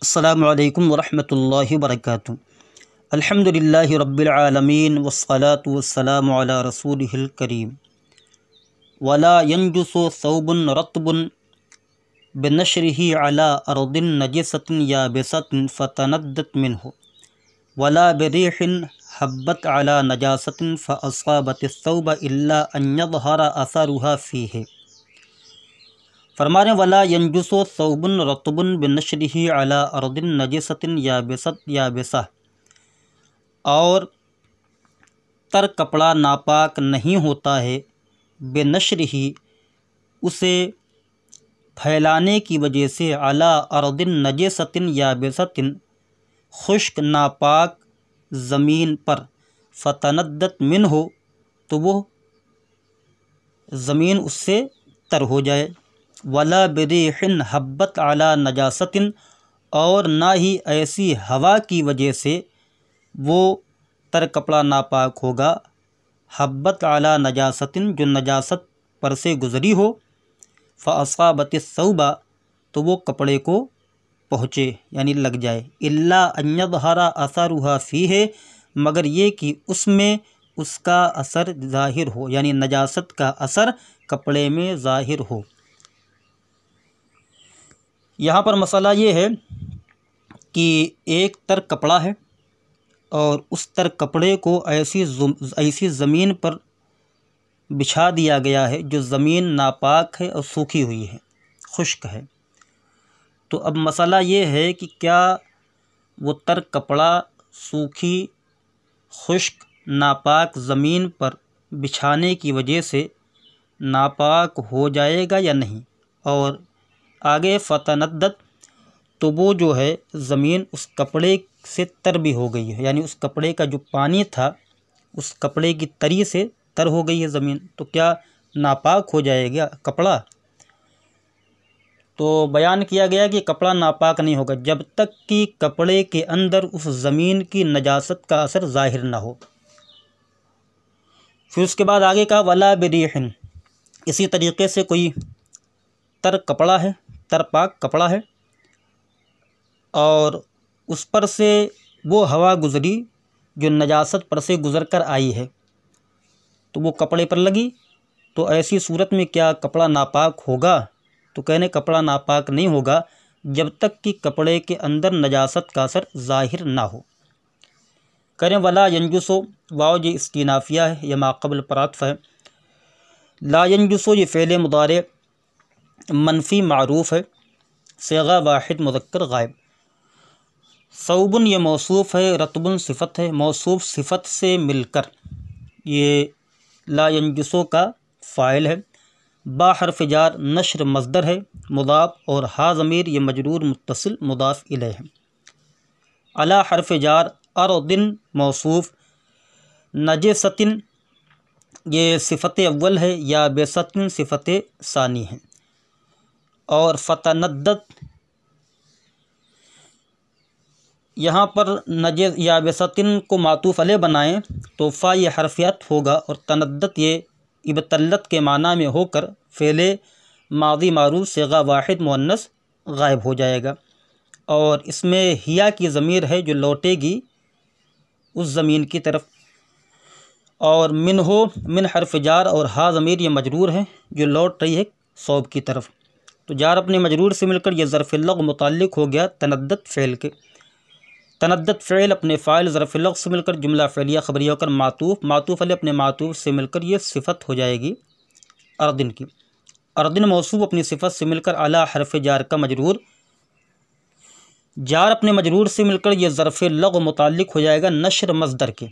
अस्सलामु अलैकुम वरहमतुल्लाहि वबरकातुहू। अल्हम्दुलिल्लाहि रब्बिल आलमीन वस्सलातु वस्सलामु अला रसूलिहिल करीम। वला यंजुसु सौबुन रत्बुन बिनशरिही अला अर्दिन नजिसतिन याबिसतिन फतनद्दत मिन्हु वला बिरीहिन हब्बत अला नजासतिन फ़असाबतिस सौब इल्ला अन यज़हरा असरुहा फ़ीहि। फरमाने वला यंजुसो सौबुन रतबुन बिनशरिही अला अर्दिन नजिसतिन याबिसा, और तर कपड़ा नापाक नहीं होता है बेनशरिही, उसे फैलाने की वजह से, अला अर्दिन नजिसतिन याबिसतिन, खुश्क नापाक ज़मीन पर, फ़तनद्दत मिन्हु, तो वो ज़मीन उससे तर हो जाए। वला बिरीहिन हब्बत अला नजासतिन, और ना ही ऐसी हवा की वजह से वो तर कपड़ा नापाक होगा, हब्बत अला नजासतिन, जो नजासत पर से गुज़री हो, फ़असाबतिस सौबा, तो वो कपड़े को पहुँचे यानी लग जाए। इल्ला अन यज़हरा असरुहा फ़ीहि, मगर ये कि उसमें उसका असर ज़ाहिर हो, यानी नजासत का असर कपड़े में ज़ाहिर हो। यहाँ पर मसला ये है कि एक तर कपड़ा है और उस तर कपड़े को ऐसी ज़मीन पर बिछा दिया गया है जो ज़मीन नापाक है और सूखी हुई है, खुश्क है। तो अब मसला ये है कि क्या वो तर कपड़ा सूखी खुश्क नापाक ज़मीन पर बिछाने की वजह से नापाक हो जाएगा या नहीं। और आगे फ़तनद्दत, तो वो जो है ज़मीन उस कपड़े से तर भी हो गई है, यानी उस कपड़े का जो पानी था उस कपड़े की तरी से तर हो गई है ज़मीन, तो क्या नापाक हो जाएगा कपड़ा। तो बयान किया गया कि कपड़ा नापाक नहीं होगा जब तक कि कपड़े के अंदर उस ज़मीन की नजासत का असर ज़ाहिर ना हो। फिर उसके बाद आगे कहा वला बिरीहिन, इसी तरीके से कोई तर कपड़ा है, तर पाक कपड़ा है, और उस पर से वो हवा गुज़री जो नजासत पर से गुज़र कर आई है, तो वो कपड़े पर लगी, तो ऐसी सूरत में क्या कपड़ा नापाक होगा। तो कहने कपड़ा नापाक नहीं होगा जब तक कि कपड़े के अंदर नजासत का असर ज़ाहिर ना हो। करें वला यंजुसो, वाव ये इस्तिनाफिया है, यह माक़बल पर आत्फ़ है। ला यंजुसो ये फ़ेल मुदारे मनफ़ी मारूफ़ है, सेगा वाहिद मुज़क्कर गायब। सौबुन ये मौसूफ़ है, रतबुन सिफ़त है, मौसूफ़ सिफ़त से मिलकर, ये ला यंजुसो का फ़ाइल है। बा हर्फ़ जार नश्र मज़दर है मुदाफ़, और हा ज़मीर ये मजरूर मुत्तसिल मुदाफ़ इलैह है। अला हर्फ़ जार अर्दिन मौसूफ़, नजिसतिन ये सिफ़त अव्वल है, या बेसतिन सिफ़त सानी है। और फ़तनद्दत, यहाँ पर नजिस या बेसतिन को मातूफ़ अलैह बनाएं तो फ़ा ये हरफ़ियत होगा, और तनद्दत ये इबतल्लत के माना में होकर फ़ेले मादी मारूफ़ सेगा वाहिद मुअन्नस गायब हो जाएगा। और इसमें हिया की ज़मीर है जो लौटेगी उस ज़मीन की तरफ। और मिन हो मिन हर्फ़ जार, और हा ज़मीर ये मजरूर है जो लौट रही है सौब की तरफ। तो जार अपने मजरूर से मिलकर यह ज़र्फ़ लग़ मुताल्लिक़ हो गया तनद्दत फ़ेल के। तनद्दत फ़ेल अपने फ़ाइल ज़र्फ़ लग़ से मिलकर जुमला फ़ेलिया ख़बरिया होकर मातूफ़ अलैह अपने मातूफ़ से मिलकर ये सिफ़त हो जाएगी अर्दिन की। अर्दिन मौसूफ़ अपनी सिफ़त से मिलकर अला हर्फ़ जार का मजरूर, जार अपने मजरूर से मिलकर यह ज़र्फ़ लग़ मुताल्लिक़ हो जाएगा नश्र मज़दर के।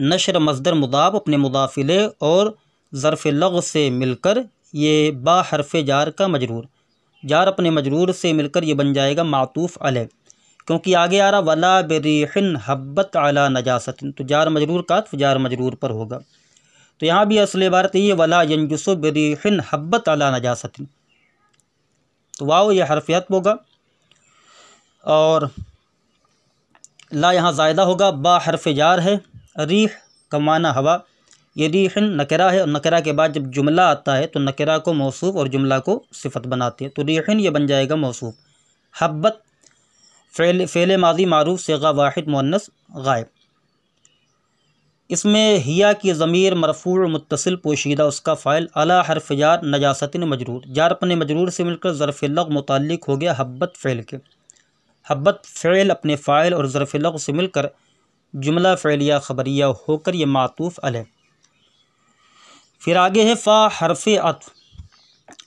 नश्र मज़दर मुदाफ़ अपने मुदाफ़ इलैह, और ज़र्फ़ लग़ से मिलकर ये बा हर्फ़ जार का मजरूर, जार अपने मजरूर से मिलकर ये बन जाएगा मातूफ़ अलैह, क्योंकि आगे आ रहा वला बिरीहिन हब्बत अला नजासतिन, तो जार मजरूर का अत्फ़ जार मजरूर पर होगा। तो यहाँ भी असल इबारत ये वला यंजुसु बिरीहिन हब्बत अला नजासतिन, तो वाव ये हरफियत होगा, और ला यहाँ ज़ायदा होगा। बा हरफ जार है, रीह का माना हवा, ये रीहन नकरा है, और नकरा के बाद जब जुमला आता है तो नकरा को मौसूफ़ और जुमला को सिफ़त बनाते हैं, तो रीहन ये बन जाएगा मौसूफ़। हब्बत फ़ेल मादी मारूफ सिगा वाहिद मुअन्नस गायब। इसमें हिया की ज़मीर मरफ़ूअ मुत्तसिल पोशीदा उसका फ़ाइल अला हर्फ जार नजासतिन मजरूर, जार अपने मजरूर से मिलकर ज़र्फ़ लग़ मुताल्लिक़ हो गया हब्बत फ़ेल के। हब्बत फ़ेल अपने फ़ाइल और ज़र्फ़ लग़ से मिलकर जुमला फ़ेलिया ख़बरिया होकर ये मातूफ़ अलैह। फिर आगे है फ़ा हर्फ़ अत्फ़।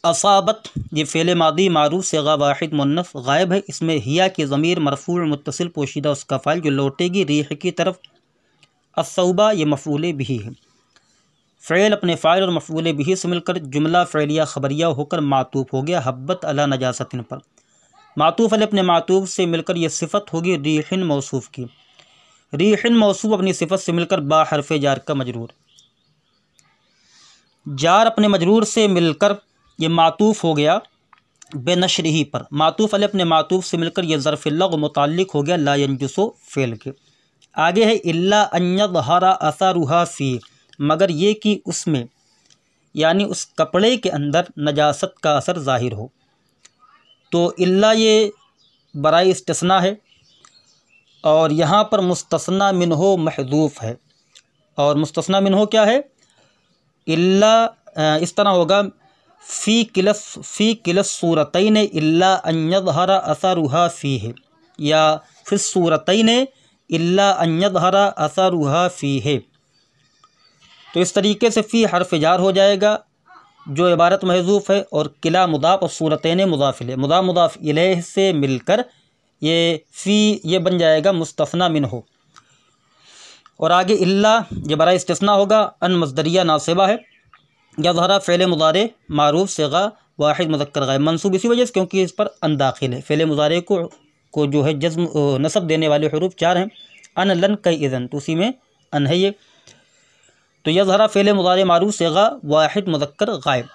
असाबत ये फ़ेल मादी मारूफ सिगा वाहिद मुअन्नस गायब है। इसमें हिया की ज़मीर मरफ़ूअ मुत्तसिल पोशीदा उसका फ़ाइल जो लौटेगी रीह की तरफ। अस्सौबा ये मफ़ऊल बिही है। फ़ेल अपने फ़ाइल और मफ़ऊल बिही से मिलकर जुमला फ़ेलिया ख़बरिया होकर मातूफ़ हो गया हब्बत अला नजासतिन पर। मातूफ़ अलैह अपने मातूफ़ से मिलकर यह सिफ़त होगी रीहिन मौसूफ़ की। रीहिन मौसूफ़ अपनी सिफ़त से मिलकर बा हर्फ़ जार का मजरूर। जार अपने मजरूर से मिलकर ये मातूफ़ हो गया बेनशरिही पर। मातूफ़ अलैह अपने मातूफ़ से मिलकर यह ज़र्फ़ लग़ मुताल्लिक़ हो गया ला यंजुसो फ़ेल के। आगे है इल्ला अन यज़हरा असरुहा फ़ी, मगर ये कि उसमें यानी उस कपड़े के अंदर नजासत का असर ज़ाहिर हो। तो इल्ला ये बराए इस्तिस्ना है और यहाँ पर मुस्तस्ना मिन्हो महज़ूफ़ है। और मुस्तस्ना मिन्हो क्या है? इल्ला इस तरह होगा फ़ी किलस सूरतैन इल्ला अन यज़हरा असरुहा फ़ीह, या फ़िस सूरतैन इल्ला अन यज़हरा असरुहा फ़ीह। तो इस तरीके से फ़ी हर्फ़ जार हो जाएगा जो इबारत महज़ूफ़ है, और किला मुदाफ़ और सूरतैन मुदाफ़ इलैह, मुदाफ़ इलैह से मिलकर ये फ़ी ये बन जाएगा मुस्तस्ना मिन्हो। और आगे इल्ला ये बराए इस्तिस्ना होगा। अन मज़दरिया नासिबा है। यज़हरा फ़ेल मुज़ारे मारूफ़ सिगा वाहिद मुज़क्कर गायब, मंसूब इसी वजह से क्योंकि इस पर अन दाखिल है। फ़ेल मुज़ारे को जो है जज़्म नसब देने वाले हुरूफ 4 हैं। अन लन कई इज़न, तो उसी में अन है ये। तो यज़हरा फ़ेल मुज़ारे मारूफ़ सिगा वाहिद मुज़क्कर गायब।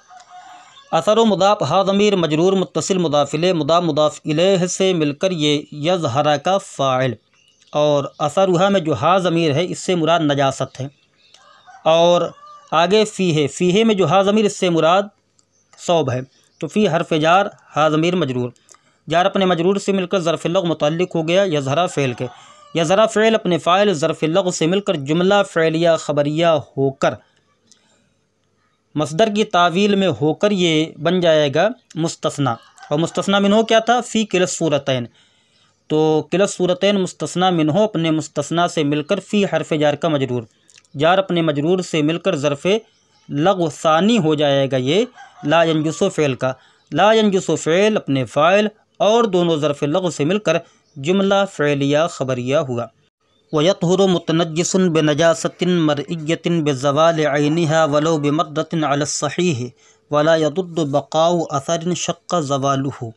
असर व मुदाफ़ हा ज़मीर मजरूर मुत्तसिल मुदाफ़ इलैह, मुदाफ़ इलैह से मिलकर ये यज़हरा का फ़ाइल। और असरुहा में जो हा ज़मीर है इससे मुराद नजासत है। और आगे फ़ीहे में जो हा ज़मीर इससे मुराद सौब है। तो फ़ी हर्फ़ जार हा ज़मीर मजरूर, जार अपने मजरूर से मिलकर ज़र्फ़ लग़ मुताल्लिक़ हो गया यज़हरा फ़ेल के। यज़हरा फ़ेल अपने फ़ाइल ज़र्फ़ लग़ से मिलकर जुमला फ़ेलिया ख़बरिया होकर मस्दर की तावील में होकर ये बन जाएगा मुस्तस्ना। और मुस्तस्ना मिन्हो क्या था? फ़ी किलस सूरतैन। तो किलस सूरतैन मुस्तस्ना मिन्हो अपने मुस्तस्ना से मिलकर फ़ी हर्फ़ जार का मजरूर, जार अपने मजरूर से मिलकर ज़र्फ़ लग़ सानी हो जाएगा ये ला यंजुसो फ़ेल का। ला यंजुसो फ़ेल अपने फ़ाइल और दोनों ज़र्फ़ लग़ से मिलकर जुमला फ़ेलिया ख़बरिया हुआ। वयतहुरु मुतनज्जिसुन बेनजासतिन मरइय्यतिन बेज़वाल ऐनिहा वलो बिमद्दतिन अला सहीह वला यदुद्दु बक़ाउ असरिन शक्का ज़वालुहु।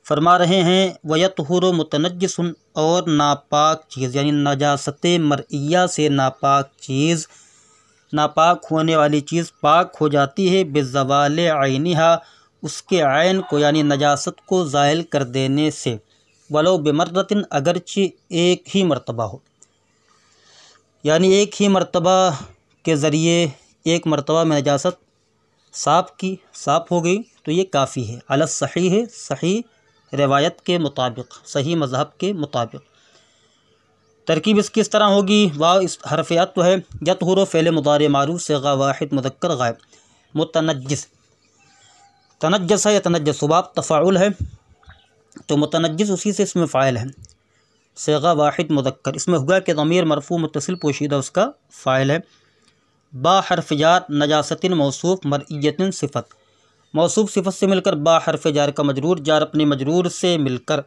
फरमा रहे हैं वयतहुरु मुतनज्जिसुन, और नापाक चीज़ यानी नजासत मरइया से नापाक चीज़, नापाक होने वाली चीज़ पाक हो जाती है बेज़वाल ऐनिहा, उसके ऐन को यानी नजासत को ज़ाइल कर देने से। वलो बेमर्रतिन, अगरचे एक ही मर्तबा हो, यानी एक ही मर्तबा के ज़रिए एक मर्तबा में नजासत साफ़ हो गई तो ये काफ़ी है। अला सही है, सही रिवायत के मुताबिक, सही मज़हब के मुताबिक। तरकीब इसकी इस तरह होगी। वाव इस हर्फ़ अत्व है। यतहुरु फ़ेल मुज़ारे मारूफ़ सिगा वाहिद मुज़क्कर गायब। मुतनज्जिस, तनज्जस है या तनज्जसु, बाब तफ़ाउल है तो मुतनज्जिस उसी से इसमें फ़ाइल है। सिगा वाहिद मुज़क्कर, इसमें हुआ कि ज़मीर मरफ़ू मुत्तसिल पोशीदा उसका फ़ाइल है। बा हर्फ़ जार नजासतिन मौसूफ़ मरइयतिन सिफ़त, मौसूफ़ सिफ़त से मिलकर बा हर्फ़ जार का मजरूर, जार अपने मजरूर से मिलकर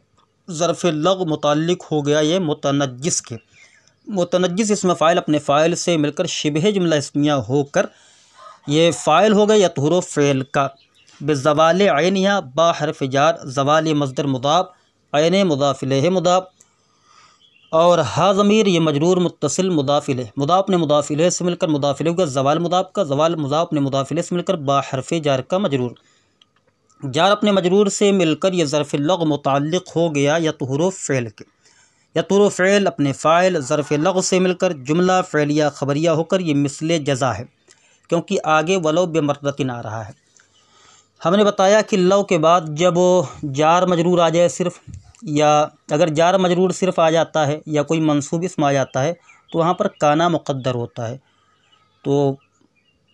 ज़र्फ़ लग़ मुताल्लिक़ हो गया ये मुतनज्जिस के। मुतनज्जिस इसमें फ़ाइल अपने फ़ाइल से मिलकर शिबह जुमला इस्मिया होकर ये फ़ाइल हो गया यतहुरु फ़ेल का। बेज़वाल ऐनिहा, बा हर्फ़ जार, ज़वाल मज़दर मुदाफ़, ऐन मुदाफ़ इलैह मुदाफ़, और हा ज़मीर ये मजरूर मुत्तसिल मुदाफ़ इलैह, मुदाफ़ ने मुदाफ़ इलैह से मिलकर मुदाफ़ इलैह का ज़वाल मुदाफ़ का, ज़वाल मुदाफ़ ने मुदाफ़ इलैह से मिलकर बा हर्फ़ जार का मजरूर, जार अपने मजरूर से मिलकर यह ज़र्फ़ लग़ मुताल्लिक़ हो गया यतहुरु फ़ेल के। यतहुरु फ़ेल अपने फ़ाइल ज़र्फ़ लग़ से मिलकर जुमला फ़ेलिया ख़बरिया होकर ये मिसले जज़ा है, क्योंकि आगे वलो बेमर्रतिन आ रहा है। हमने बताया कि लव के बाद जब जार मजरूर आ जाए सिर्फ़, या अगर जार मजरूर सिर्फ आ जाता है या कोई मंसूब इसम आ जाता है तो वहाँ पर काना मुक़द्दर होता है। तो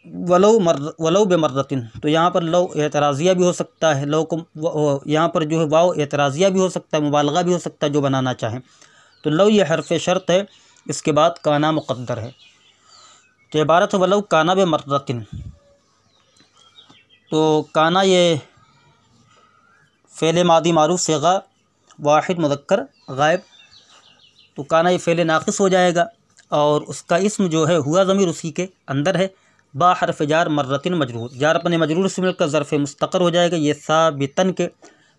वलो बेमर्रतिन, तो यहाँ पर लो एतराज़िया भी हो सकता है, लो को यहाँ पर जो है वाव एतराज़िया भी हो सकता है, मुबालगा भी हो सकता है जो बनाना चाहें। तो लो ये हरफ शर्त है, इसके बाद काना मुक़द्दर है। तो इबारत है वलो काना बेमर्रतिन। तो काना ये फ़ेल मादी मारूफ सेगा वाहिद मुज़क्कर गायब, तो काना ये फ़ेल नाक़िस हो जाएगा और उसका इस्म जो है हुआ ज़मीर उसी के अंदर है। बा हरफ जार मर्रतिन मजरूर, जार अपने मजरूर से मिलकर ज़र्फ़ मुस्तक़र हो जाएगा। ये साबितन के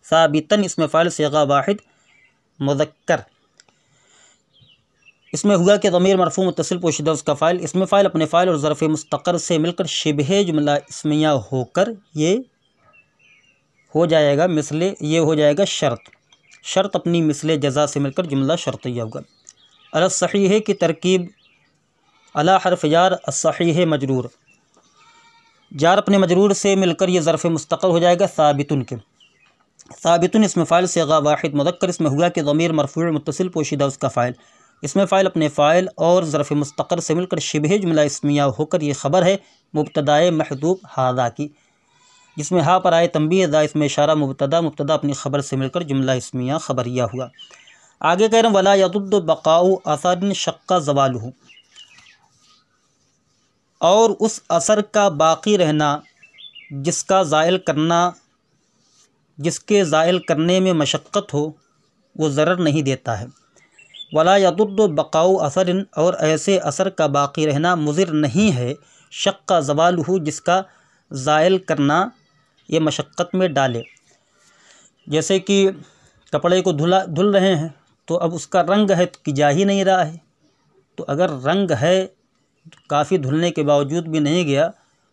साबितन इसमें फ़ाइल सेगा वाहिद मुज़क्कर, इसमें हुआ कि ज़मीर मरफ़ू मुत्तसिल पोशीदा उसका फ़ाइल, इसमें फ़ाइल अपने फ़ाइल और ज़र्फ़ मुस्तक़र से मिलकर शिबह जुमला इस्मिया होकर ये हो जाएगा मिसले, ये हो जाएगा शर्त। शर्त अपनी मिसले जज़ा से मिलकर जुमला शर्तिया होगा। अल सहीह की तरकीब अला हरफ जार अस्सहीह मजरूर, जार अपने मजरूर से मिलकर ये ज़र्फ़ मुस्तक़र हो जाएगा साबितुन के। साबितुन इसमें फ़ाइल सेगा वाहिद मुज़क्कर, इसमें हुआ कि ज़मीर मरफ़ू मुत्तसिल पोशीदा उसका फ़ाइल, इसमें फ़ाइल अपने फ़ाइल और ज़र्फ़ मुस्तक़र से मिलकर शिबह जुमला इस्मिया होकर ये ख़बर है मुब्तदाए महदूब हादा की, जिसमें हा पर आए तंबीह दा इसमें इशारा मुब्तदा, मुब्तदा अपनी ख़बर से मिलकर जुमला इस्मिया ख़बरिया हुआ। आगे कह रहे हैं वला यदुद्दु बक़ाउ असरिन शक्का ज़वालुहु, और उस असर का बाक़ी रहना जिसका ज़ाइल करना, जिसके ज़ाइल करने में मशक्क़त हो वो ज़रर नहीं देता है। वला यदुद्दु बक़ाउ असरिन, और ऐसे असर का बाक़ी रहना मुज़िर नहीं है, शक्का ज़वालुहु जिसका ज़ाइल करना ये मशक्क़त में डाले। जैसे कि कपड़े को धुल रहे हैं तो अब उसका रंग है कि जा ही नहीं रहा है, तो अगर रंग है काफ़ी धुलने के बावजूद भी नहीं गया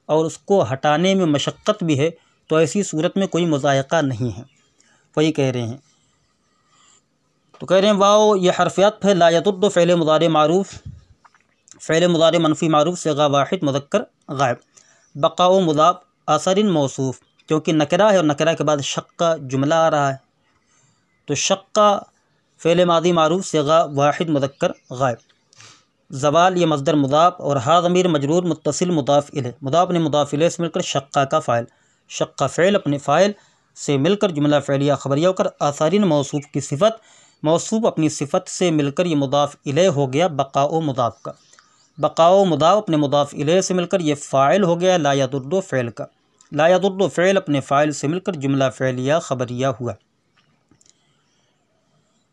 और उसको हटाने में मशक्क़त भी है तो ऐसी सूरत में कोई मुज़ायक़ा नहीं है, वही कह रहे हैं। तो कह रहे हैं वाओ ये हरफियत है ला यदुद्दु फ़ेल मुज़ारे मारूफ़, फ़ेल मुज़ारे मनफ़ी मारूफ़ सेगा वाहिद मुज़क्कर गायब। बक़ाओ मुज़ाफ़ असरिन मौसूफ़, क्योंकि नकरा है और नकरा के बाद शक्का जुमला आ रहा है, तो शक्का फ़ेल मादी मारूफ़ सेगा वाहिद मुज़क्कर गायब। ज़वाल ये मज़दर मुज़ाफ़ और हा ज़मीर मजरूर मुत्तसिल मुज़ाफ़ इलैह, मुज़ाफ़ ने मुज़ाफ़ इलैह से मिलकर शक्का का फ़ाइल, शक्का फ़ेल अपने फ़ाइल से मिलकर जुमला फ़ेलिया ख़बरिया होकर आसारिन मौसूफ़ की सिफ़त, मौसूफ़ अपनी सिफ़त से मिलकर ये मुज़ाफ़ इलैह हो गया बक़ाओ मुज़ाफ़ का। बक़ाओ मुज़ाफ़ अपने मुज़ाफ़ इलैह से मिलकर ये फ़ाइल हो गया ला यदुद्दु फ़ेल का। ला यदुद्दु फ़ेल अपने फ़ाइल से मिलकर जुमला फ़ेलिया ख़बरिया हुआ।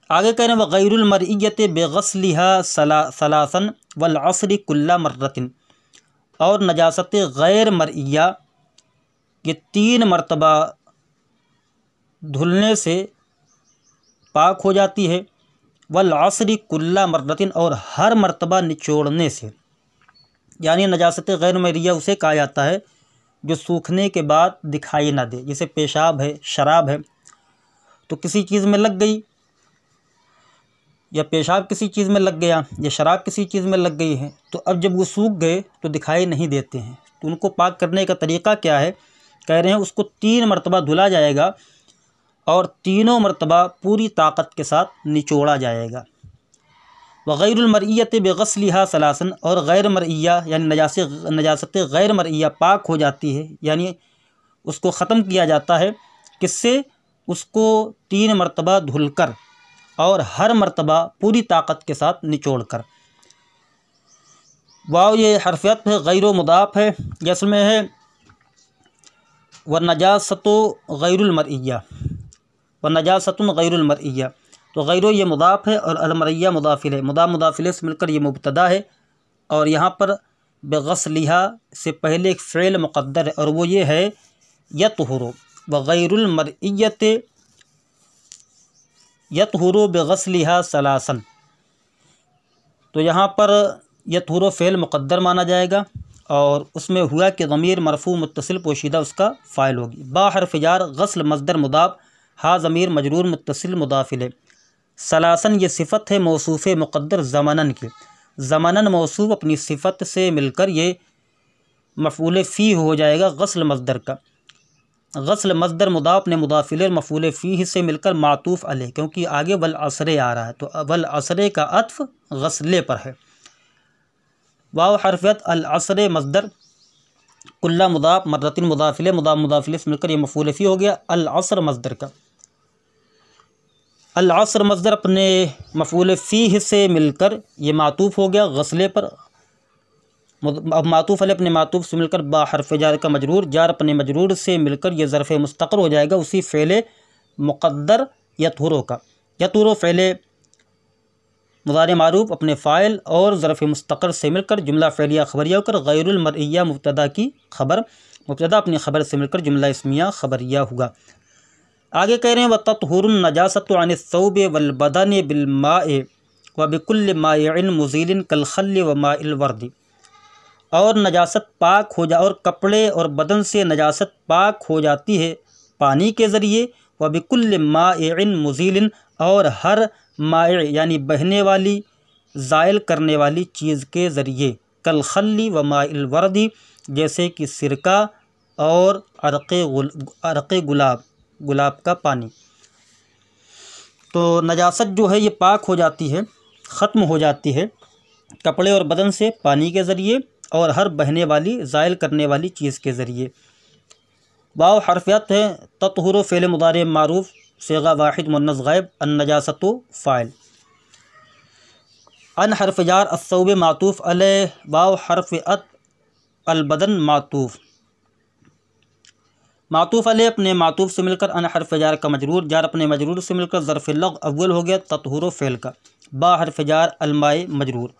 आगे कह रहे हैं वग़ैरुल मरइय्यत बेग़स्लिहा सलासन वल अस्रि कुल्ला मर्रतिन, और नजासत गैर मरइया ये 3 मरतबा धुलने से पाक हो जाती है, वल अस्रि कुल्ला मर्रतिन और हर मरतबा निचोड़ने से, यानी नजासत गैर मरइया उसे कहा जाता है जो सूखने के बाद दिखाई ना दे। जैसे पेशाब है, शराब है, तो किसी चीज़ में लग गई या पेशाब किसी चीज़ में लग गया या शराब किसी चीज़ में लग गई है, तो अब जब वो सूख गए तो दिखाई नहीं देते हैं। तो उनको पाक करने का तरीक़ा क्या है, कह रहे हैं उसको 3 मरतबा धुला जाएगा और तीनों मरतबा पूरी ताकत के साथ निचोड़ा जाएगा। वग़ैरुल मरइय्यत बेग़स्लिहा सलासन, और गैर मरइया यानी नजासत गैर मरइया पाक हो जाती है, यानी उसको ख़त्म किया जाता है किससे, उसको 3 मरतबा धुलकर और हर मरतबा पूरी ताकत के साथ निचोड़ कर। वाव ये हरफियत है गैरो मुदाफ़ है, जैसे में है व नजासतो गैरुल मरइया, व नजासतुन गैरुल मरइया, तो गैरो ये मुदाफ़ है और अलमरइया मुदाफ़िल है, मुदाफ़िल से मिलकर ये मुब्तदा है, और यहाँ पर बेग़स्लिहा से पहले एक फ़ेल मुक़द्दर है और वो ये है यतहुरु, व गैरुल मरइय्यत यतहुरु बेग़स्लिहा सलासन, तो यहाँ पर यतहुरु फ़ेल मुक़द्दर माना जाएगा और उसमें हुआ कि ज़मीर मरफ़ू मुत्तसिल पोशीदा उसका फ़ाइल होगी। बा हरफ़ जार गस्ल मज़दर मुदाफ़, हा ज़मीर मजरूर मुत्तसिल मुदाफ़िल है। सलासन ये सिफ़त है मौसूफ़ मुक़द्दर ज़मानन की, ज़मानन मौसूफ़ अपनी सिफ़त से मिलकर ये मफ़ऊल फ़ी हो जाएगा गस्ल मज़दर का। गस्ल मस्दर मुदाफ ने मुदाफिल मफूल फ़ीह से मिलकर मातूफ़ अलैह, क्योंकि आगे वल असरे आ रहा है तो वल असरे का अत्फ़ गस्ले पर है। वाव हरफियत अल असरे मस्दर कुल्ला मुदाफ मर्रतिन मुदाफिले मुदाफ मुदाफिले से मिलकर ये मफूल फ़ीह हो गया। अल असर मस्दर का अल असर मस्दर अपने मफूल फ़ीह से मिलकर ये मातूफ़ हो गया गस्ले पर। अब मातूफ़ अलैह अपने मातूफ़ से मिलकर बा हरफ जार का मजरूर, जार अपने मजरूर से मिलकर ये ज़रफ़ मुस्तक़र हो जाएगा उसी फ़ेले मुक़द्दर यतहुरो का। यतहुरो फ़ेले मुज़ारे मारूफ़ अपने फ़ाइल और ज़रफ़ मुस्तक़र से मिलकर जुमला फ़ेलिया ख़बरिया होकर गैरुल मरइया मुब्तदा की खबर, मुब्तदा अपनी खबर से मिलकर जुमला इस्मिया ख़बरिया हुआ। आगे कह रहे हैं व तत्हुरुन नजासतु अन अस्सौब वल बदन बिल माए व बिकुल्लि माइइन मुज़ीलिन कल खल्ल व माइल वर्दी। और नजासत पाक हो जा और कपड़े और बदन से नजासत पाक हो जाती है पानी के ज़रिए। व बिकुल्लि माइइन मुज़ीलिन और हर माइ यानी बहने वाली ज़ायल करने वाली चीज़ के ज़रिए। कल खल्ली व माइल वर्दी जैसे कि सिरका और अरक़े गुलाब का पानी। तो नजासत जो है ये पाक हो जाती है, ख़त्म हो जाती है कपड़े और बदन से पानी के ज़रिए और हर बहने वाली ज़ायल करने वाली चीज़ के ज़रिए। वाव हरफियत है तत्हुरो फ़ेल मुदारे मारूफ़ सेगा वाहिद मुन्नस गायब अन नजासतो फ़ाइल। अन हरफ जार अस्सौब मातूफ़ अलैह वाव हरफियत अल बदन मातूफ़। मातूफ़ अलैह अपने मातूफ़ से मिलकर अन हरफ जार का मजरूर, जार अपने मजरूर से मिलकर ज़रफ़ लग़ अव्वल हो गया तत्हुरो फ़ेल का। बा हरफ जार अलमाए मजरूर,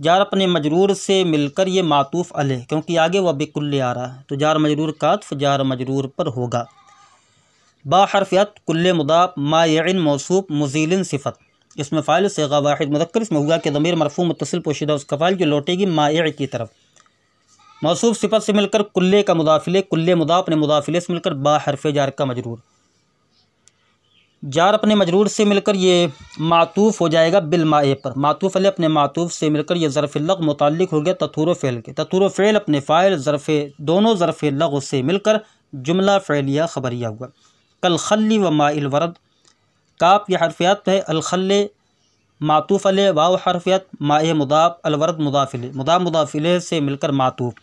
जार अपने मजरूर से मिलकर ये मातूफ़ अलैह क्योंकि आगे वह बिकुल्ले आ रहा है तो जार मजरूर का अत्फ़ जार मजरूर पर होगा। बा हरफियत कुल्ले मुदाफ माइइन मौसूफ़ मुज़ीलिन सिफ़त, इसमें फ़ाइल सेगा वाहिद मुज़क्कर, इसमें हुआ कि ज़मीर मरफ़ू मुत्तसिल पोशीदा उसका फ़ाइल जो लौटेगी माइ की तरफ। मौसूफ़ सिफ़त से मिलकर कुल्ले का मुदाफिले, कुल्ले मुदाफ़ अपने मुदाफिले से मिलकर बा हरफ जार का मजरूर, जार अपने मजरूर से मिलकर ये मातूफ़ हो जाएगा बिल माए पर। मातूफ़ अलैह अपने मातूफ़ से मिलकर ये ज़रफ़ लग़ मुताल्लिक़ हो गया तत्हुरो फ़ेल के। तत्हुरो फ़ेल अपने फ़ाइल ज़रफ़ दोनों ज़रफ़ लग़ से मिलकर जुमला फ़ेलिया ख़बरिया हुआ। कल खल्ली व माइल वरद, काफ यह हरफियत है अल खल्ले मातूफ़ अलैह वाव हरफियत माए मुदाफ़ अल वरद मुदाफ़िले, मुदाफ़ मुदाफ़िले से मिलकर मातूफ़।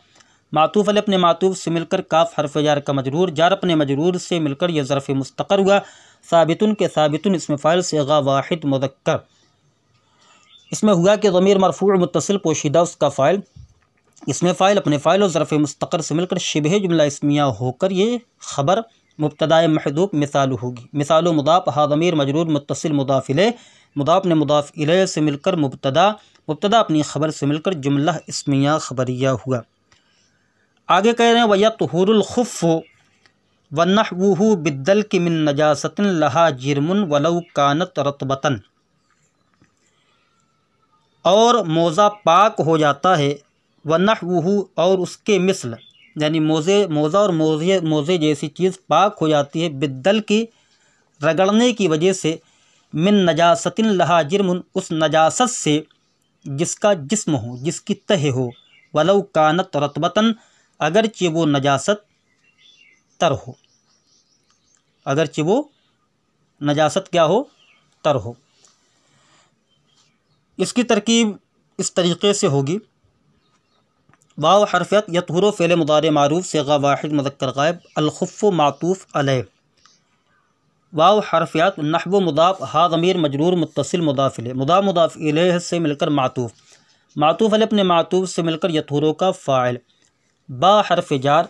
मातूफ़ अलैह अपने मातूफ़ से मिलकर काफ हरफ जार का मजरूर, जार अपने मजरूर से मिलकर यह ज़रफ़ मुस्तक़र हुआ। साबितुन के साबितुन इसमें फ़ाइल सेगा वाहिद मुज़क्कर, इसमें हुआ कि ज़मीर मरफ़ू मुत्तसिल पोशीदा उसका फ़ाइल, इसमें फ़ाइल अपने फ़ाइल और ज़रफ़ मुस्तक़र से मिलकर शिबह जुमला इस्मिया होकर ये ख़बर मुब्तदाए महदूफ़ मिसाल होगी। मिसाल मुदाफ़ हा ज़मीर मजरूर मुत्तसिल मुदाफ़ इलैह, मुदाफ़ ने मुदाफ़ इलैह से मिलकर मुब्तदा, मुब्तदा अपनी ख़बर से मिलकर जुमला इस्मिया ख़बरिया हुआ। आगे कह रहे हैं वयतहुरुल खुफ़्फ़ु वन्नहवुहु बिद्दल्कि मिन नजासतिन लहा जिरमुन वलौ कानत रतबतन। और मोज़ा पाक हो जाता है वन्नहवुहु और उसके मिसल यानी मोज़ा और मोज़े जैसी चीज़ पाक हो जाती है बिद्दल की रगड़ने की वजह से, मिन नजासतिन लहा जिरमुन उस नजासत से जिसका जिस्म हो, जिसकी तह हो, वलौ कानत रतबतन अगरचे वो नजासत तर हो, अगरचे वो नजासत क्या हो, तर हो। इसकी तरकीब इस तरीक़े से होगी। वाव हरफियत यतहुरो फ़ेल मुदारे मारूफ़ सेगा वाहिद मुज़क्कर गायब अल खुफ़्फ़ु मातूफ़ अलैह। वाव हरफियत नहव मुदाफ़ हा ज़मीर मजरूर मुत्तसिल मुदाफ़ इलैह, मुदाफ़ मुदाफ़ इलैह से मिलकर मातूफ़, मातूफ़ अलैह अपने मातूफ़ से मिलकर यतहुरो का फ़ाइल। बा हरफ जार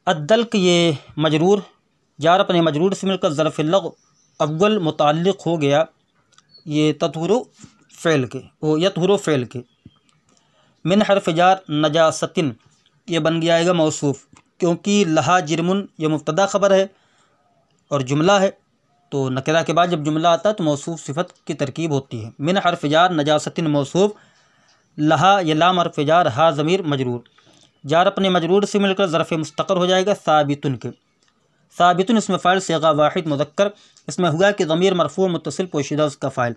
अद्दल्क ये मजरूर, जार अपने मजरूर से मिलकर ज़रफ़ लग़ अव्वल मुताल्लिक़ हो गया ये तत्हुरो फ़ेल के, वो यतहुरो फ़ेल के। मिन हरफ जार नजासतिन ये बन गया मौसूफ़ क्योंकि लहा जिरमुन ये मुब्तदा ख़बर है और जुमला है तो नकरा के बाद जब जुमला आता है तो मौसूफ़ सिफ़त की तरकीब होती है। मिन हरफ जार नजासतिन मौसूफ़, लहा ये लाम हरफ जार, हा ज़मीर मजरूर, जार अपने मजरूर से मिलकर ज़रफ़ मुस्तक़र हो जाएगा साबितुन के। साबितुन इसमें फ़ाइल सेगा वाहिद मुज़क्कर, इसमें हुआ कि ज़मीर मरफ़ू मुत्तसिल पोशीदा उसका फ़ाइल,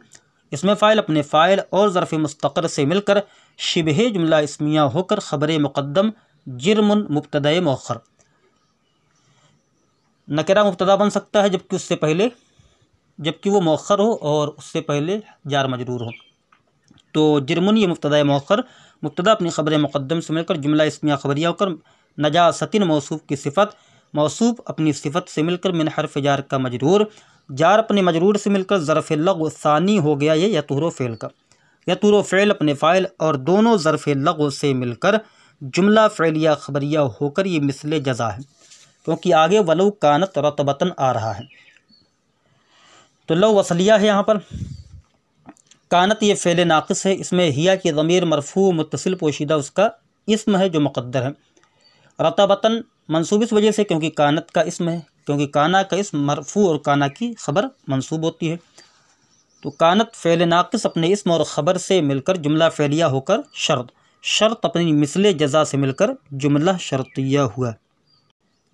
इसमें फ़ाइल अपने फ़ाइल और ज़रफ़ मुस्तक़र से मिलकर शिबह जुमला इस्मिया होकर ख़बर मुक़द्दम जिरमुन मुब्तदा मुअख़्ख़र। नकरा मुब्तदा बन सकता है जबकि वो मौखर हो और उससे पहले जार मजरूर हो। तो जुर्मुन ये मुब्तदा मौखर, मुब्तदा अपनी ख़बर मुक़द्दम से मिलकर जुमला इस्मिया ख़बरिया होकर, नजासतिन मौसूफ़ की सिफ़त, मौसूफ़ अपनी सिफ़त से मिलकर मिन हर्फ़ जार का मजरूर, जार अपने मजरूर से मिलकर ज़र्फ़ लग़्व सानी हो गया ये यतूरो फ़ेल का, यतूरो फ़ेल अपने फ़ाइल और दोनों ज़र्फ़ लग़्व से मिलकर जुमला फ़ेलिया ख़बरिया होकर ये मिसले जज़ा है, क्योंकि आगे वलौ कानत रतबतन आ रहा है। तो लौ वसलिया है यहाँ पर। कानत ये फ़ेल नाक़िस है, इसमें हिया की ज़मीर मरफ़ू मुत्तसिल पोशीदा उसका इस्म है जो मुक़द्दर है। रतबतन मंसूब इस वजह से क्योंकि कानत का इस्म है, क्योंकि काना का इस्म मरफ़ू और काना की ख़बर मंसूब होती है। तो कानत फ़ेल नाक़िस अपने इस्म और ख़बर से मिलकर जुमला फ़ेलिया होकर शर्त अपनी मिसले जज़ा से मिलकर जुमला शर्तिया हुआ।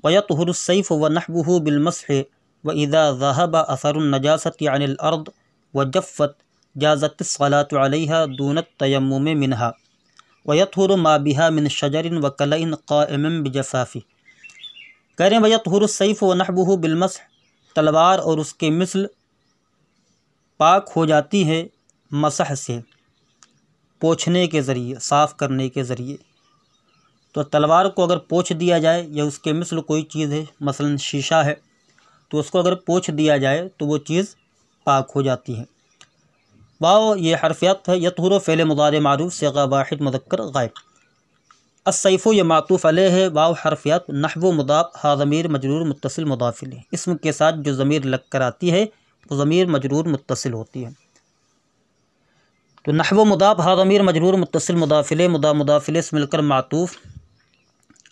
वयतहुरु सैफ़ व नहवुहु बिलमस्ह व इज़ा ज़हबा असरुन नजासति अनिल अर्द व जफ़्फ़त जाज़तिस सलातु अलैहा दूनत तयम्मुम मिनहा वयतहुरु मा बिहा मिन शजरिन व कलइन क़ाइमिन बिजफ़ाफ़ी। कह रहे हैं वयतहुरु सैफ़ व नहवुहु बिलमस्ह, तलवार और उसके मिसल पाक हो जाती है मसह से, पोंछने के ज़रिए, साफ़ करने के ज़रिए। तो तलवार को अगर पोंछ दिया जाए या उसके मिसल कोई चीज़ है, मसलन शीशा है, तो उसको अगर पोंछ दिया जाए तो वो चीज़ पाक हो जाती है। वाओ ये हरफियत है। यतहुरु फ़ेल मुदारे मारूफ सिगा वाहिद मुज़क्कर गायब। अस्सैफ़ु ये मातूफ़ अलैह है। वाव हरफियत। नहवु मुदाफ़ हा ज़मीर मजरूर मुत्तसिल मुदाफ़ इलैह। इसम के साथ जो ज़मीर लग कर आती है वो ज़मीर मजरूर मुत्तसिल होती है। तो नहवु मुदाफ़ हा ज़मीर मजरूर मुत्तसिल मुदाफ़ इलैह, मुदाफ़ इलैह से मिलकर मातूफ़।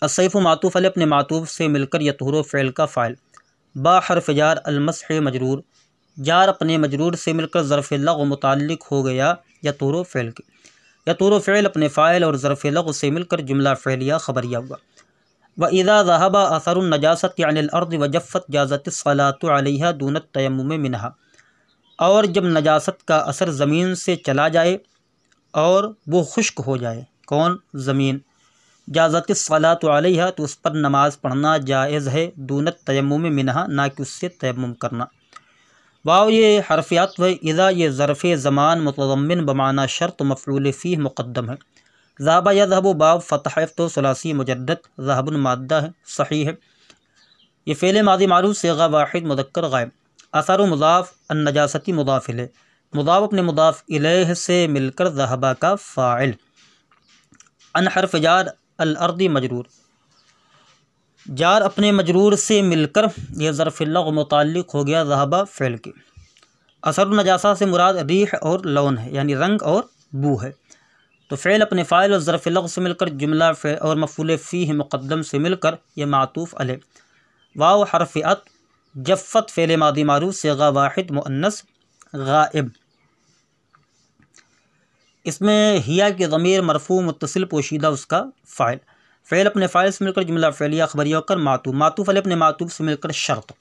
अस्सैफ़ु मातूफ़ अलैह अपने मातूफ़ से मिलकर यतहुरु फ़ेल का फ़ाइल। बा हर्फ़ जार अलमस्ह मजरूर, जार अपने मजरूर से मिलकर ज़र्फ़ लग़्व मुताल्लिक़ हो गया यतहुरु फ़ेल के। यतहुरु फ़ेल अपने फ़ाइल और ज़र्फ़ लग़्व से मिलकर जुमला फ़ेलिया ख़बरिया हुआ। व इज़ा ज़हबा असरुन नजासति अनिल अर्द व जफ़्फ़त जाज़तिस सलातु अलैहा दूनत तयम्मुम मिनहा। और जब नजासत का असर ज़मीन से चला जाए और वो खुश्क हो जाए, कौन? ज़मीन। जाज़तिस सलातु अलैहा तो उस पर नमाज़ पढ़ना जायज़ है, दूनत तयम्मुम मिनहा ना कि उससे तयम्मुम करना। वाव ये हरफियात व इज़ा ये ज़र्फ़ ज़मान मुतज़म्मिन बमाना शर्त मफ़ऊल फ़ीह मुक़द्दम है। ज़हबा यज़हबु बाब फ़तह तो सलासी मुजद्दद, ज़हबुन माद्दा है, सही है। ये फ़ेल माज़ी मारूफ़ सिगा वाहिद मुज़क्कर गायब। असर मुज़ाफ़ अन्नजासती मुज़ाफ़ इलैह, मुज़ाफ़ अपने मुज़ाफ़ इलैह से मिलकर ज़हबा का फ़ाइल। अन हर्फ़ जार अल अर्दी मजरूर, जार अपने मजरूर से मिलकर यह ज़र्फ़ लग़्व मुताल्लिक़ हो गया ज़हबा फ़ेल के। असर नजासा से मुराद रीह और लौन है, यानी रंग और बू है। तो फ़ेल अपने फ़ाइल और ज़र्फ़ लग़्व से मिलकर जुमला और मफ़ऊल फ़ीह मुक़द्दम से मिलकर यह मातूफ़ अलैह। वाव हरफ़ियत। जफ़्फ़त फ़ेल मादी मारूफ़ सिगा वाहिद मुअन्नस गाइब। इसमें हिया के ज़मीर मरफ़ू मुत्तसिल पोशीदा उसका फ़ाइल। फ़ेल अपने फ़ाइल से मिलकर जुमला फ़ेलिया ख़बरिया होकर मातूफ़ अलैह अपने मातूफ़ से मिलकर शर्त।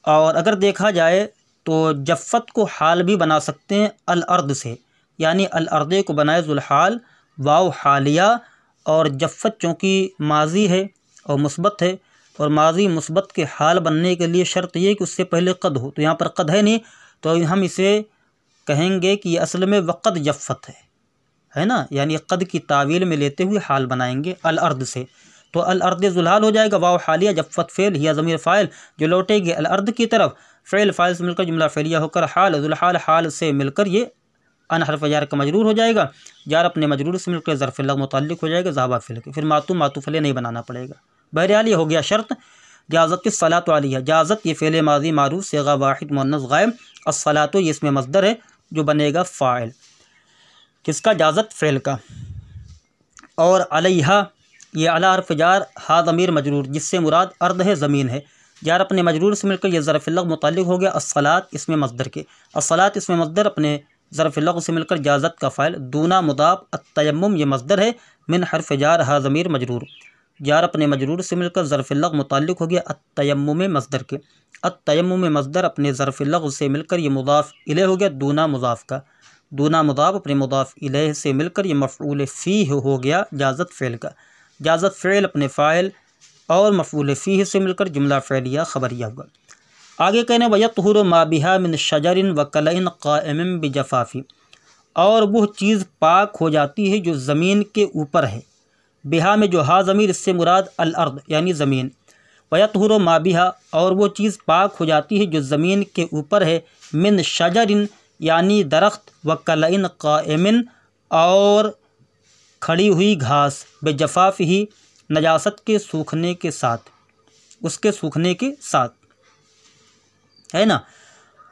और अगर देखा जाए तो जफ़्फ़त को हाल भी बना सकते हैं अल अर्द से, यानी अल अर्दे को बनाए ज़ुलहाल वाव हालिया। और जफ़्फ़त चूँकि माजी है और मुस्बत है, और माजी मुस्बत के हाल बनने के लिए शर्त ये कि उससे पहले क़द हो, तो यहाँ पर क़द है नहीं, तो हम इसे कहेंगे कि असल में वक़द जफ़्फ़त है ना, यानी क़द की तावील में लेते हुए हाल बनाएंगे अल अर्द से। तो अल अर्द ज़ुलहाल हो जाएगा। वाव हालिया जफ़्फ़त फ़ेल हिया ज़मीर फ़ाइल जो लौटेगी अल अर्द की तरफ। फ़ेल फ़ाइल से मिलकर जुमला फ़ेलिया होकर हाल ज़ुलहाल हाल से मिलकर ये अन हर्फ़ जार का मजरूर हो जाएगा। जार अपने मजरूर से मिलकर ज़र्फ़ लग़्व मुताल्लिक़ हो जाएगा ज़हबा फ़ेल के। फिर मातूफ़ अलैह नहीं बनाना पड़ेगा। बहरहाल ये हो गया शर्त। जाज़तिस सलातु अलैहा, जाज़त ये फ़ेल माज़ी मारूफ़ सिगा वाहिद मुअन्नस गायब। अस्सलातु ये इसमें मस्दर है जो बनेगा फ़ाइल किसका? जाज़त फ़ेल का। और अलैहा ये अला हर्फ़ जार हा ज़मीर मजरूर जिससे मुराद अर्द है, ज़मीन है। जार अपने मजरूर से मिलकर यह ज़र्फ़ लग़्व मुताल्लिक़ हो गया अस्सलात इसमें मस्दर के। अस्सलात इसमें मस्दर अपने ज़र्फ़ लग़्व से मिलकर जाज़त का फ़ाइल। दूना मुदाफ़ अत्तयम्मुम ये मस्दर है। मिन हर्फ़ जार हा ज़मीर मजरूर, जार अपने मजरूर से मिलकर ज़र्फ़ लग़्व मुताल्लिक़ हो गया अत्तयम्मुम मस्दर के। अत्तयम्मुम मस्दर अपने ज़र्फ़ लग़्व से मिलकर ये मुज़ाफ़ इलैह हो गया दूना मुज़ाफ़ का। दूना मुज़ाफ़ अपने मुज़ाफ़ इलैह से मिलकर ये मफ़ऊल फ़ीह हो गया जाज़त फ़ेल का। जाज़त फ़ेल अपने फ़ाइल और मफ़ऊल फ़ीह से मिलकर जुमला फ़ेलिया ख़बरिया हुआ। आगे कहने वयतहुरु मा बिहा मिन शजरिन व कलइन क़ाइमिन बिजफ़ाफ़ी, और वह चीज़ पाक हो जाती है जो ज़मीन के ऊपर है। बिहा में जो हा ज़मीर, इससे मुराद अल अर्द यानी ज़मीन। वयतहुरु मा बिहा, और वो चीज़ पाक हो जाती है जो ज़मीन के ऊपर है। मिन शजरिन यानी दरख्त, व कलइन क़ाइमिन, और खड़ी हुई घास, बेजफ़ाफ़िही नजासत के सूखने के साथ, उसके सूखने के साथ, है ना।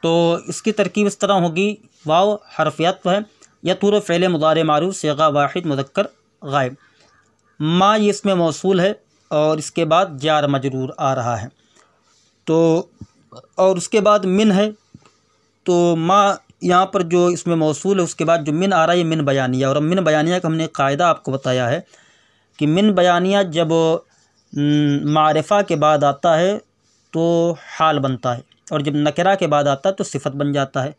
तो इसकी तरकीब इस तरह होगी, वाव हर्फ़ अत्फ़ है, यतहुरु फ़ेल मुदारे मारूफ़ सिगा वाहिद मुज़क्कर गायब, मा ये इसमें मौसूल है और इसके बाद जार मजरूर आ रहा है। तो और उसके बाद मिन है, तो मा यहाँ पर जो इसमें मौसूल है उसके बाद जो मिन आ रहा है ये मिन बयानिया। और अब मिन बयानिया का हमने कायदा आपको बताया है कि मिन बयानिया जब मारिफ़ा के बाद आता है तो हाल बनता है, और जब नकरा के बाद आता है तो सिफ़त बन जाता है।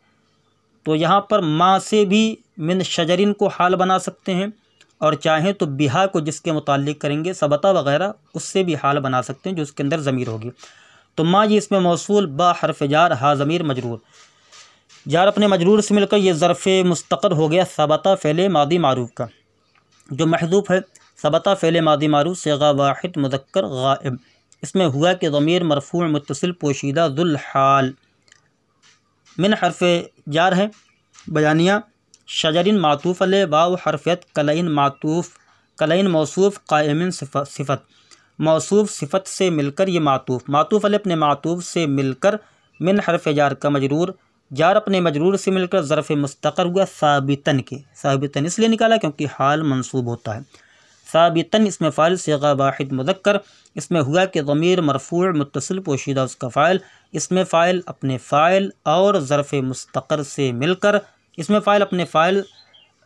तो यहाँ पर मा से भी मिन शजरिन को हाल बना सकते हैं, और चाहें तो बिहा को जिसके मुताल्लिक़ करेंगे सबता वग़ैरह उससे भी हाल बना सकते हैं जो उसके अंदर ज़मीर होगी। तो मा ये इसमें मौसूल, बा हर्फ़ जार, हा ज़मीर मजरूर, जार अपने मजरूर से मिलकर ये ज़र्फ़ मुस्तक़र हो गया सबता फ़ेल मादी मारूफ़ का, जो महज़ूफ़ है सबता फ़ेल मादी मारूफ़ सिगा वाहिद मुज़क्कर गायब। इसमें हुआ कि ज़मीर मरफ़ूअ मुत्तसिल पोशीदा ज़ुल हाल। मिन हर्फ़ जार है बयानिया, शजरिन मातूफ़ अलैह, वाव हर्फ़ियत, कलइन मातूफ़, कलइन मौसूफ़, क़ाइमिन सिफ़त, मौसूफ़ सिफ़त से मिलकर ये मातूफ़, मातूफ़ अलैह अपने मातूफ़ से मिलकर, मिन हर्फ़ जार का मजरूर, जार अपने मजरूर से मिलकर ज़र्फ़ मुस्तक़र हुआ साबितन के, साबितन इसलिए निकाला क्योंकि हाल मंसूब होता है। साबितन इसमें फ़ाइल सिगा वाहिद मुज़क्कर, इसमें हुआ कि ज़मीर मरफ़ूअ मुत्तसिल पोशीदा उसका फ़ाइल, इसमें फ़ाइल अपने फ़ाइल और ज़र्फ़ मुस्तक़र से मिलकर, इसमें फ़ाइल अपने फ़ाइल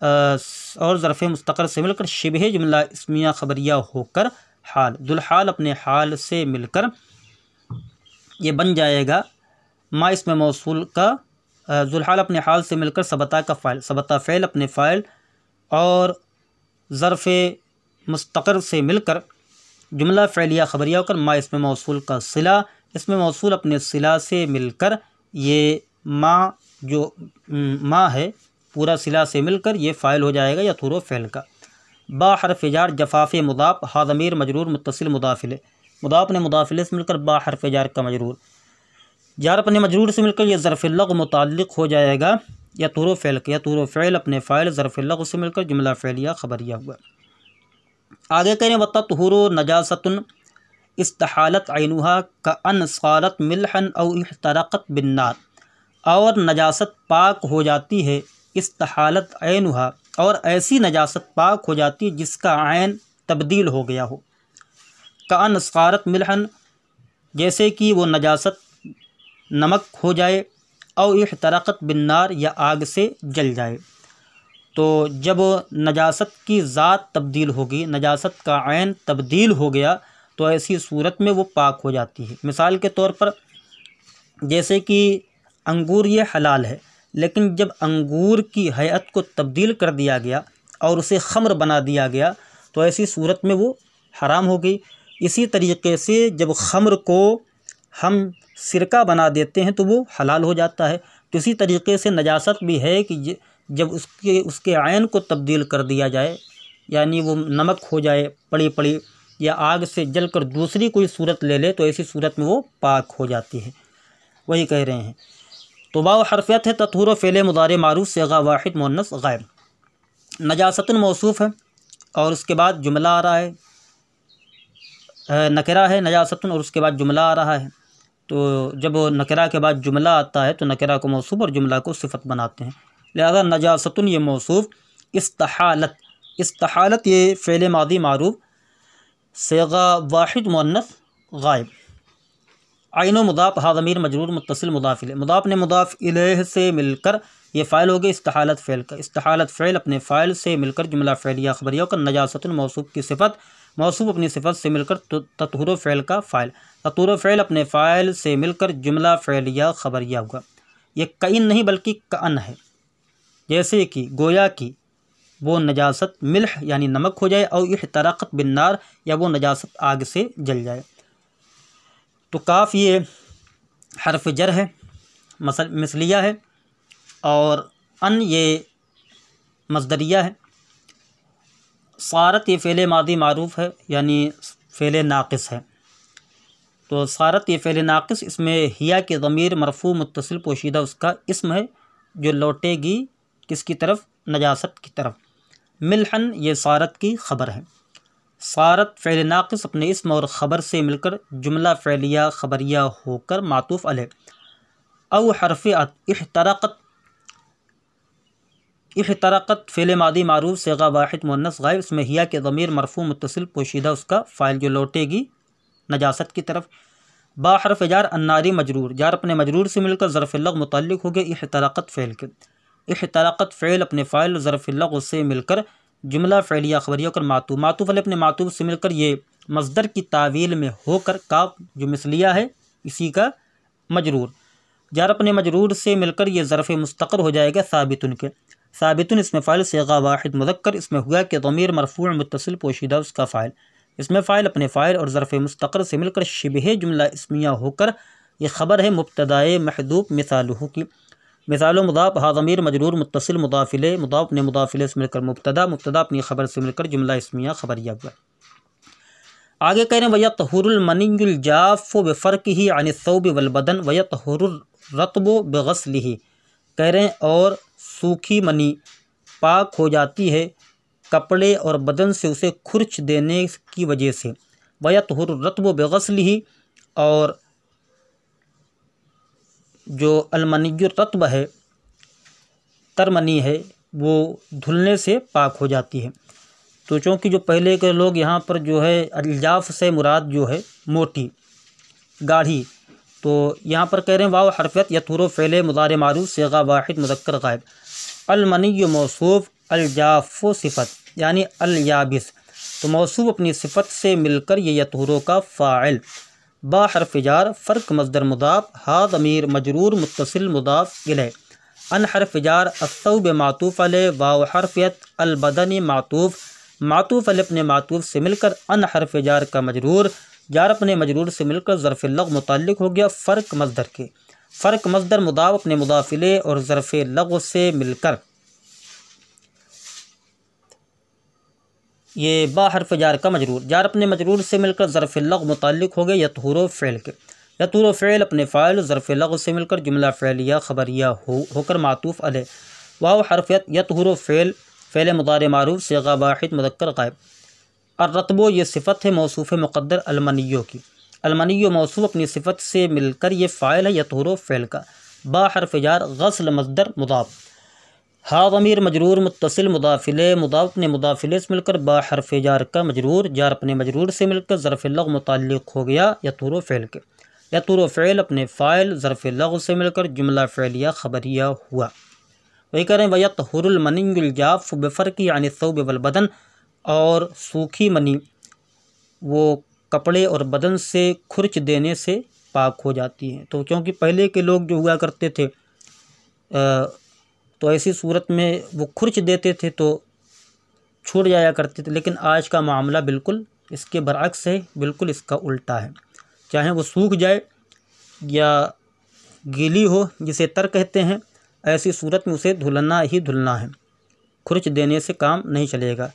और ज़र्फ़ मुस्तक़र से मिलकर शिबह जुमला इस्मिया ख़बरिया होकर हाल, दुल हाल अपने हाल से मिलकर ये बन जाएगा मा इसमें मौसूल का, ज़ुलहाल अपने हाल से मिलकर सबता का फ़ाइल, सबता फ़ेल अपने फ़ाइल और ज़र्फ़ मुस्तक़र से मिलकर जुमला फ़ेलिया ख़बरिया होकर मा इसमें मौसूल का सिला, इसमें मौसूल अपने सिला से मिलकर ये मा जो मा है पूरा सिला से मिलकर ये फ़ाइल हो जाएगा यतहुरु फ़ेल का। बा हर्फ़ जार जफ़ाफ़ मुदाफ़, हा ज़मीर मजरूर मुत्तसिल मुदाफ़िले, मुदाफ़ ने मुदाफ़िले से मिलकर बा हर्फ़ जार का मजरूर, जार अपने मजरूर से मिलकर यह ज़र्फ़ लग़ मुताल्लिक़ हो जाएगा यतहुरु फ़ेल के, यतहुरु फ़ेल अपने फ़ाइल ज़र्फ़ लग़ से मिलकर जुमला फ़ेलिया ख़बरिया हुआ। आगे करें वततहुरु नजासतुन इस्तहालत ऐनुहा कअन सारत मिल्हन औ इहतरक़त बिन्नार, और नजासत पाक हो जाती है, इस्तहालत ऐनुहा, और ऐसी नजासत पाक हो जाती है जिसका ऐन तब्दील हो गया हो। कअन सारत मिल्हन, जैसे कि वो नजासत नमक हो जाए, और इहतरक़त बिन्नार, या आग से जल जाए। तो जब नजासत की ज़ात तब्दील होगी, नजासत का ऐन तब्दील हो गया, तो ऐसी सूरत में वो पाक हो जाती है। मिसाल के तौर पर जैसे कि अंगूर ये हलाल है, लेकिन जब अंगूर की हैअत को तब्दील कर दिया गया और उसे ख़म्र बना दिया गया तो ऐसी सूरत में वो हराम हो गई। इसी तरीके से जब ख़म्र को हम सिरका बना देते हैं तो वो हलाल हो जाता है। तो इसी तरीके से नजासत भी है कि जब उसके ऐन को तब्दील कर दिया जाए, यानी वो नमक हो जाए पड़ी पड़ी, या आग से जलकर दूसरी कोई सूरत ले ले, तो ऐसी सूरत में वो पाक हो जाती है। वही कह रहे हैं। तो वाव हर्फ़ियत है, ततहुरु फ़ेल मुदारे मारूफ़ सिगा वाहिद मुअन्नस गायब, नजासतुन मौसूफ़ है और उसके बाद जुमला आ रहा है, नकरा है नजासतुन और उसके बाद जुमला आ रहा है। तो जब नकरा के बाद जुमला आता है तो नकरा को मौसूफ़ और जुमला को सिफ़त बनाते हैं, लिहाजा नजासतुन ये मौसूफ़। इस्तहालत, इस्तहालत ये फ़ेल मादी मारूफ़ सिगा वाहिद मुअन्नस गायब, आइनो मुदाफ़, हा ज़मीर मजरूर मुत्तसिल मुदाफ़ इलैह, मुदाफ़ ने मुदाफ़ इलैह से मिलकर ये फ़ाइल हो गए इस्तहालत फ़ेल का, इस्तहालत फ़ेल अपने फ़ाइल से मिलकर जुमला फ़ेलिया ख़बरिया का, नजासतुन मौसूफ़ की सिफ़त, मौसूफ़ अपनी सिफ़त से मिलकर ततहुरु फ़ेल का फ़ाइल, ततहुरु फ़ेल अपने फ़ाइल से मिलकर जुमला फ़ेलिया ख़बरिया हुआ। ये कइन नहीं बल्कि कअन है, जैसे कि गोया कि वो नजासत मिल्ह यानी नमक हो जाए, और इहतरक़त बिन्नार या वो नजासत आग से जल जाए। तो काफ ये हर्फ जर है, मिसलिया है, और अन ये मज़दरिया है। सारत ये फ़ेल मादी मारूफ़ है यानी फ़ेल नाक़िस है। तो सारत ये फ़ेल नाक़िस, इसमें हिया के ज़मीर मरफ़ू मुत्तसिल पोशीदा उसका इस्म है जो लौटेगी किसकी तरफ, नजासत की तरफ। मिल्हन ये सारत की ख़बर है। सारत फ़ेल नाक़िस अपने इस्म और ख़बर से मिलकर जुमला फ़ेलिया ख़बरिया होकर मातूफ़ अलैह। औ हर्फ़ इहतरक़त, इहतरक़त फ़ेल मादी मारूफ़ सिग़ा वाहिद मुअन्नस गायब, इसमें हिया के ज़मीर मरफ़ू मुत्तसिल पोशीदा उसका फ़ाइल जो लौटेगी नजासत की तरफ। बा हर्फ़ जार अन्नारी मजरूर, जार अपने मजरूर से मिलकर ज़र्फ़ लग़ मुतल्लिक़ हो गया इहतरक़त फ़ेल के। इहतरक़त फ़ेल अपने फ़ाइल ज़र्फ़ लग़ से मिलकर जुमला फ़ेलिया ख़बरिया होकर मातूफ़, मातूफ़ अलैह अपने मातूफ़ से मिलकर ये मज़दर की तावील में होकर काफ जो मिसलिया है इसी का मजरूर। जार अपने मजरूर से मिलकर ये ज़र्फ़ मुस्तक़र हो जाएगा साबितुन के। साबितुन इसमें फ़ाइल सिग़ा वाहिद मुज़क्कर, इसमें हुआ कि ज़मीर मरफ़ू मुत्तसिल पोशीदा उसका फ़ाइल, इसमें फ़ाइल अपने फ़ाइल और ज़र्फ़ मुस्तक़र से मिलकर शिबह जुमला इस्मिया होकर ये ख़बर है मुब्तदाए महदूफ़ मिसालुहु की। मिसाल मुदाफ़ हा ज़मीर मजरूर मुत्तसिल मुदाफ़िले, मुदाफ़ ने मुदाफ़िले से मिलकर मुब्तदा, मुब्तदा अपनी ख़बर से मिलकर जुमला इस्मिया ख़बरिया हुआ। आगे कह रहे हैं वयतहुरुल मनियुल जाफ़्फ़ु बिफ़र्क़िही अन अस्सौबि वल बदन वयतहुरुर रत्बु बिग़स्लिही। कह रहे हैं और सूखी मनी पाक हो जाती है कपड़े और बदन से उसे खुरच देने की वजह से। वयतहुरुर रत्बु बिग़स्लिही, और जो अलमनियुर रत्ब है तरमनी है वो धुलने से पाक हो जाती है। तो चूँकि जो पहले के लोग यहाँ पर जो है अल्जाफ़ से मुराद जो है मोटी गाढ़ी, तो यहाँ पर कह रहे हैं वाव हरफियत यतहुरु फ़ेल मुज़ारे मारूफ़ सिग़ा वाहिद मुज़क्कर गायब। अलमनियु मौसूफ़ अलजाफ़ु सिफ़त यानी अलयाबिस, तो मौसूफ़ अपनी सिफ़त से मिलकर ये यतहुरु का फ़ाइल। बा हर्फ़ जार फ़र्क मज़दर मुदाफ़, हा ज़मीर मजरूर मुत्तसिल मुदाफ़ इलैह। अन हर्फ़ जार अस्सौब मातूफ़ अलैह, वाव हरफ़ियत अलबदनी मातूफ़, मातूफ़ अलैह अपने मातूफ़ से मिलकर अन हर्फ़ जार का मजरूर, जार अपने मजरूर से मिलकर ज़र्फ़ लग़ मुतल्लिक़ हो गया फ़र्क मज़दर के। फ़र्क मज़दर मुदाफ़ अपने मुदाफ़िले और ज़र्फ़ लग़ से मिलकर ये बा हर्फ़ जार का मजरूर, जार अपने मजरूर से मिलकर ज़र्फ़ लग़ मुतल्लिक़ हो गया यतहुरु फ़ेल के। यतहुरु फ़ेल अपने फ़ाइल ज़र्फ़ लग़ से मिलकर जुमला फ़ेलिया ख़बरिया होकर मातूफ़ अलैह। वाव हरफ़ियत यतहुरु फ़ेल फ़ेल मुज़ारे मारूफ़ सिग़ा वाहिद मुज़क्कर गायब। अर्रत्बो ये सिफ़त है मौसूफ़ मुक़द्दर अलमनियो की। अलमनियो मौसूफ़ अपनी सिफ़त से मिलकर ये फ़ाइल है यतहुरु फ़ेल का। बा हर्फ़ जार ग़स्ल मज़दर मुदाफ़, हा ज़मीर मजरूर मुत्तसिल मुदाफ़िले, मुदाफ़ अपने मुदाफ़िले से मिलकर बा हर्फ़ जार का मजरूर, जार अपने मजरूर से मिलकर ज़र्फ़ लग़ मुतल्लिक़ हो गया यतहुरु फ़ेल के। यतहुरु फ़ेल अपने फ़ाइल ज़र्फ़ लग़ से मिलकर जुमला फ़ेलिया ख़बरिया हुआ। वही कह रहे हैं वयतहुरुल मनियुल जाफ़्फ़ु बिफ़र्क़िही अन अस्सौबि वल बदन, और सूखी मनी वो कपड़े और बदन से खुरच देने से पाक हो जाती हैं। तो क्योंकि पहले के लोग जो हुआ करते थे तो ऐसी सूरत में वो खुरच देते थे तो छूट जाया करते थे, लेकिन आज का मामला बिल्कुल इसके बरअक्स है, बिल्कुल इसका उल्टा है। चाहे वो सूख जाए या गीली हो जिसे तर कहते हैं, ऐसी सूरत में उसे धुलना ही धुलना है, खुरच देने से काम नहीं चलेगा।